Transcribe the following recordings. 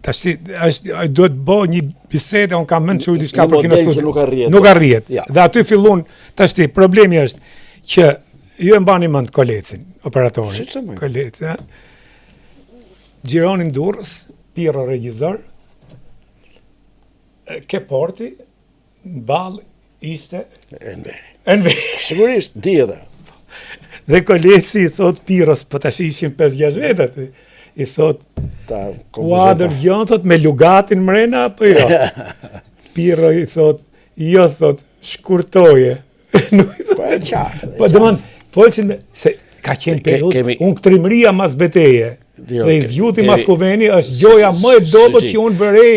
tash duhet bë një bisedë, unë kam mend çu diçka për kino studio. Nuk arrihet. Ja. Dhe aty fillon tash problemi është që ju e mbani mend Kolecin, operatorin. Kolec, ja. Gjironin Durrës, Pirro regjisor, ke porti, ball ishte Enveri. Sigurisht, di edhe. Dhe Koleci i thot Pirros, po tash ishin 5-6 vetat. I thot kuadër gjontot me lugatin mrena apo jo? Pirro i thot, jo thot, shkurtoje. Po domon folsin se ka qenë periudhë unë ktrimëria mas beteje. Dhe i zgjuti Maskuveni është gjoja më e dobët që unë bërej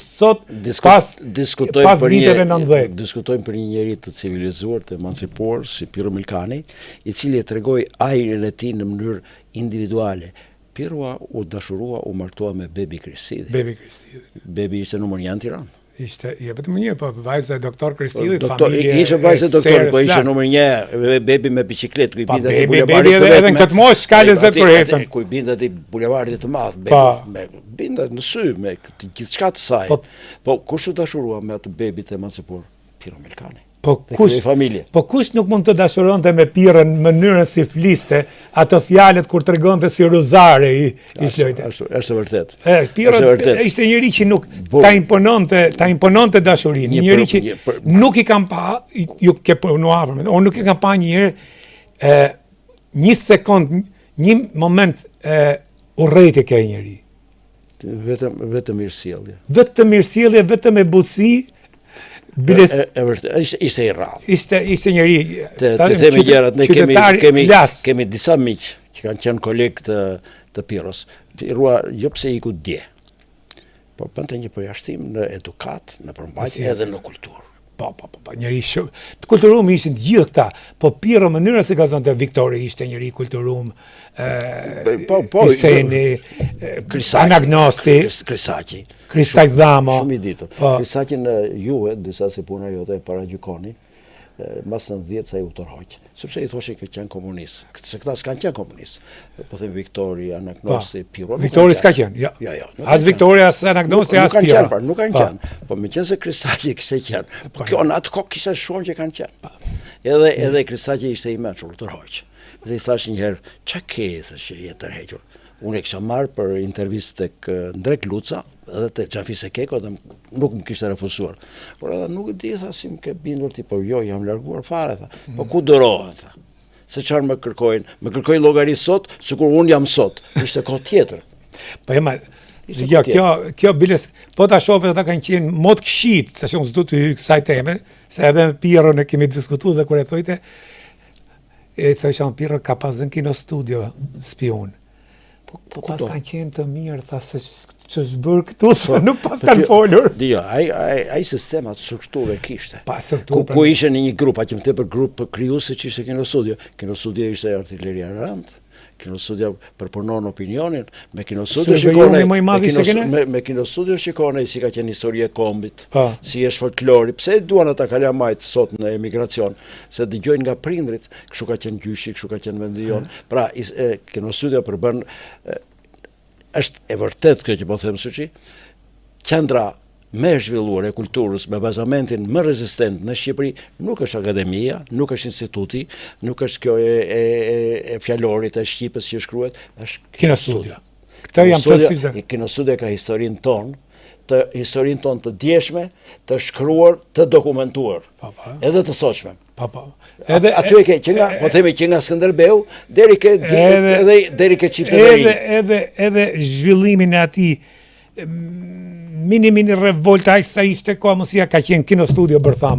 sot pas viteve 90. Diskutojmë për një njeri të civilizuar, të emancipuar, si Pirro Milkani, i cili e tregoi ajrin e tij në mënyrë individuale. Pirro u dashurua, u martua me Bebi Kristidhi. Bebi ishte numër 1 në Tiranë. Ishte, jo vetëm një, po vajza e doktor Kristidhit, familje. Ishte vajza e doktorit, po ishte numër 1, Bebi me bicikletë, ku i binte atë bulevarit të vetëm. Edhe në këtë moshë s'ka lezet për hetën. Ku i binte atë bulevarit të madh, binte në sy me gjithçka të saj. Po kush u dashurua me atë Bebi të emancipuar? Pirro Milkani. Po kush nuk mund të dashuronte me Pirron në mënyrën si fliste, ato fjalët kur tregonte si Rozare i shlojte. Është vërtet. Pirro ishte njëri që nuk ta impononte dashurinë, njëri që nuk i kam pa, ju ke punuar, unë nuk i kam pa një herë një sekond, një moment urrejtje ke njëri. Vetëm mirësjellje. Vetëm mirësjellje, vetëm e butësi. Ishte i rrallë. Ishte njëri. Të themi gjërat, ne kemi disa miq që kanë qenë kolegë të Pirros. Pirro jo pse iku dje, po bënte një përjashtim në edukat, në përmbajtje edhe në kulturë. Po, njëri shumë. Të kulturum ishin të gjithë këta, po Pirro mënyra se gazonte Viktori ishte njëri kulturum, Iseni, Anagnosti, Kristaj Dhamo. Shumë i ditur. Krisaqin juve, disa si puna jote para gjykoni, mas 90 sa i u tërhoq, sepse i thoshin që qenë komunist. Se këta s'kan qenë komunist. Po them Viktori, Anagnosti, Pirro. Viktori s'ka qenë, jo. As Viktori, as Anagnosti, as Pirro. Nuk kanë qenë. Po me qenë se Krisaqi kishte qenë. Po kjo në atë kohë kishte shumë që kanë qenë. Edhe Krisaqi ishte i mençur, tërhoq. Dhe i thash një herë, ç'a ke thashë je tërhequr? Unë e kisha marrë për intervistë tek Ndrek Luca edhe te Xhafise Keko dhe nuk më kishte refuzuar. Por edhe nuk e di tha si më ke bindur ti, po jo, jam larguar fare tha. Po ku dërohen tha. Se çfarë më kërkojnë? Më kërkojnë llogari sot, sikur unë jam sot. Ishte kohë tjetër. Po ema ja, kjo biles, po ta shohë ata kanë qenë mod këshit, tash unë s'do të hyj kësaj teme, se edhe me Pirro ne kemi diskutuar dhe kur e thojte e thoshan Pirro ka pas në kino studio spion. Po pas kanë qenë të mirë, tha se që zbërë këtu, nuk pas kanë folur. Dio, ai sistemat strukturë kishte. Ku ishe në një grup, aq më tepër grup krijuese që ishte kino studio. Kino studio ishte artilleria rand, kino studio përpunon opinionin, me kino studio shikone si ka qenë historia e kombit, si është folklori, pse duan ata kalamajt sot në emigracion, se dëgjojnë nga prindrit, kështu ka qenë gjyshi, kështu ka qenë vendi jon. Pra, kino studio përbën është e vërtet kjo që po them suçi, qendra më e zhvilluar e kulturës me bazamentin më rezistent në Shqipëri nuk është akademia, nuk është instituti, nuk është kjo e fjalorit e Shqipës që shkruhet, është kino studio. Këta janë përsisë. Kino studio ka historinë tonë të djeshme, të shkruar, të dokumentuar, edhe të sotshme. Aty e ke që nga, po themi që nga Skënderbeu deri ke Çiftellaria. Edhe zhvillimin e atij mini revolta sa ishte koha mosia ka qenë kino studio bërtham.